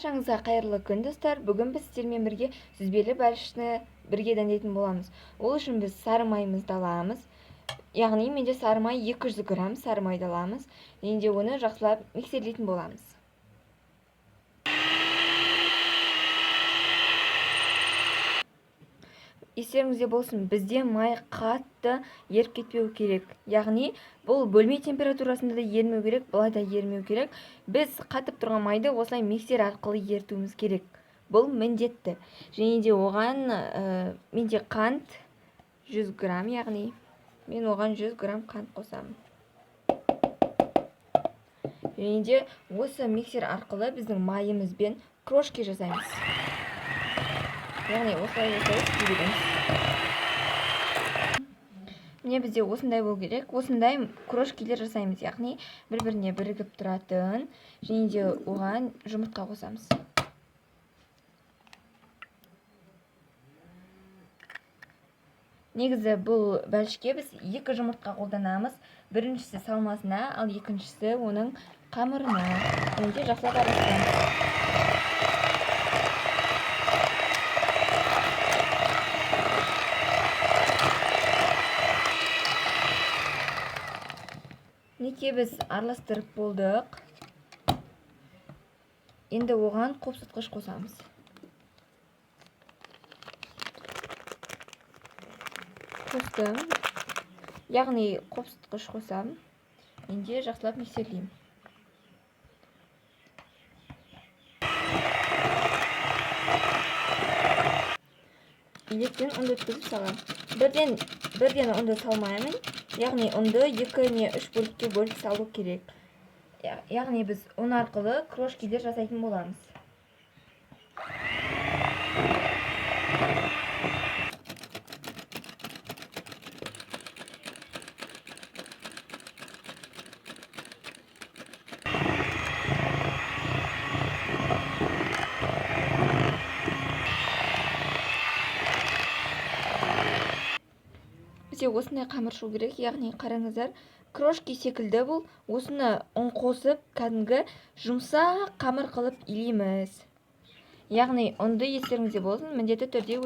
Баршаңызға қайырлы күн достар. Бүгін біз сіздермен бірге сүзбелі бәлішні бірге дәмдейтін боламыз. Ол үшін біз сары майымызды аламыз. Яғни менде сары май 200 грамм сары майды аламыз. Енді оны жақсылап миксерлейтін боламыз. Естеріңізде болсын, бізде май қатты еріп кетпеу керек. Яғни бұл бөлме температурасында да ермеу керек, былай да ермеу керек. Біз қатып тұрған майды осылай миксер арқылы ертуіміз керек. Бұл міндетті. Және де оған менде қант 100 грамм, яғни мен оған 100 грамм қант қосамын. Және де осы миксер арқылы біздің майымызбен крошки жасаймыз. Яғни осылай жүргіземіз. Міне бізде осындай болу керек. Осындай крошкилер жасаймыз. Яғни бір-біріне бірігіп тұратын. Және де оған жұмыртқа қосамыз. Негізі бұл бәлішке біз 2 жұмыртқа қолданамыз. Біріншісі салмасына, ал екіншісі оның қамырына. Және де жақсылап араластырамыз. Неке біз араластырып болдық. Енді оған қопсытқыш қосамыз. Қостым. Яғни қопсытқыш қосам. Енді жақсылап миксерлеймін. Електен ұнды өткізіп салам. Бірден ұнды салмаймын. Яғни ұнды 2 не 3 бөлікке бөліп салу керек. Яғни біз ұн арқылы крошкилер жасайтын боламыз. Бізде осындай қамыр шығу керек, яғни қараңыздар, крошки секілді бұл. Осыны ұн қосып, кәдімгі жұмсақ қамыр қылып илейміз. Яғни ұнды естеріңізде болсын, міндетті түрде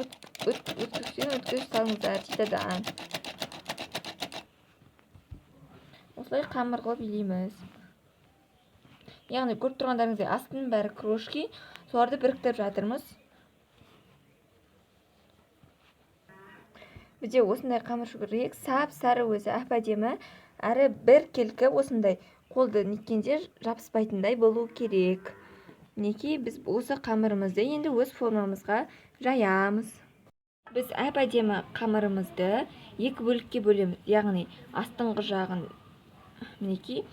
өткізіп салыңыздар титадан. Осылай қамыр қылып илейміз. Яғни көріп тұрғандарыңыздай астының бәрі крошки, соларды біріктіріп жатырмыз. Бізде осындай қамыр шығу керек, сап-сары өзі әп-әдемі, әрі біркелкі осындай қолды неткенде жабыспайтындай болу керек. Неке біз осы қамырымызды енді өз формамызға жаямыз. Біз әп-әдемі қамырымызды 2 бөлікке бөлеміз, яғни астыңғы жағын мінекей,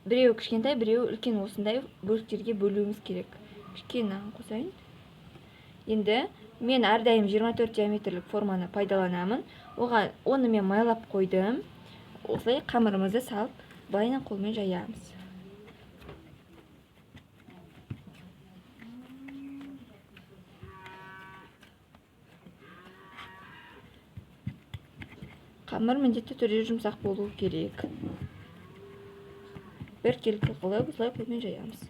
біреу кішкентай, біреу үлкен осындай бөліктерге бөлуіміз керек. Кішкене қосайын. Енді мен әрдайым 24 диаметрлік форманы пайдаланамын. Оны мен майлап қойдым. Осылай қамырымызды салып, былайынан қолмен жаямыз. Қамыр міндетті түрде жұмсақ болу керек. Біркелкі қылып, осылай қолмен жаямыз.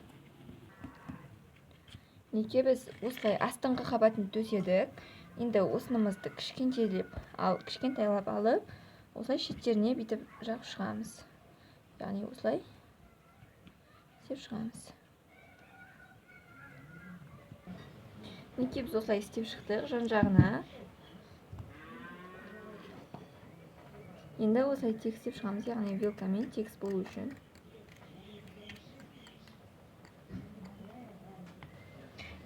Неке біз осылай астыңғы қабатын төседік. Енді осынымызды кішкентайлап алып, осылай шеттеріне бүйтіп жап шығамыз. Яғни осылай істеп шығамыз. Неке біз осылай істеп шықтық жан-жағына. Енді осылай тегістеп шығамыз, яғни вилкамен тегіс болу үшін.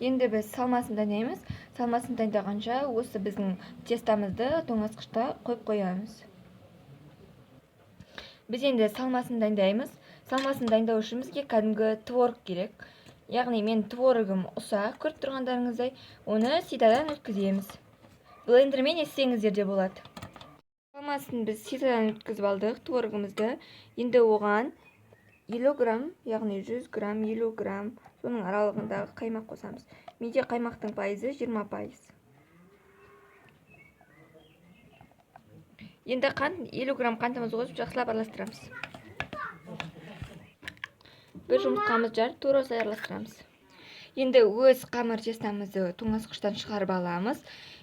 Енді біз салмасын дайындаймыз. Салмасын дайындағанша осы біздің тестамызды тоңазытқышта қойып қоямыз. Біз енді салмасын дайындаймыз. Салмасын дайындау үшін бізге кәдімгі творог керек. Яғни мен творогым ұсақ, көріп тұрғандарыңыздай, оны ситадан өткіземіз. Блендермен естеңіздер де болады. Салмасын біз ситадан өткізіп алдық творогымызды. Енді оған 50 грамм, яғни 100 грамм, 50 грамм, соның аралығындағы қаймақ қосамыз. Менде қаймақтың пайызы 20%. Енді 50 грамм қантымызды қосып жақсылап араластырамыз. бір жұмыртқамызды жарып тура осылай араластырамыз. Енді өз қамыр жастамызды тоңазытқыштан шығарып аламыз.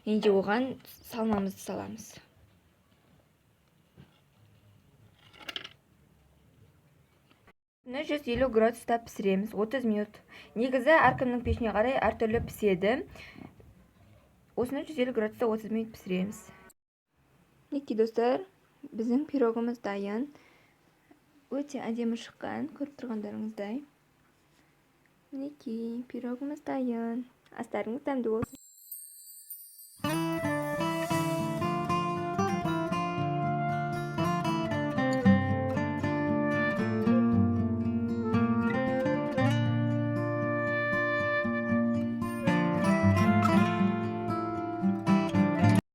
Енді оған салмамызды саламыз. Бұны 150 градуста пісіреміз 30 минут. Негізі әркімнің пешіне қарай әртүрлі піседі. Осыны 150 градуста 30 минут пісіреміз. Мінекей достар, біздің пирогымыз дайын. Өте әдемі шыққан, көріп тұрғандарыңыздай. Мінекей, пирогымыз дайын. Астарыңыз дәмді болсын.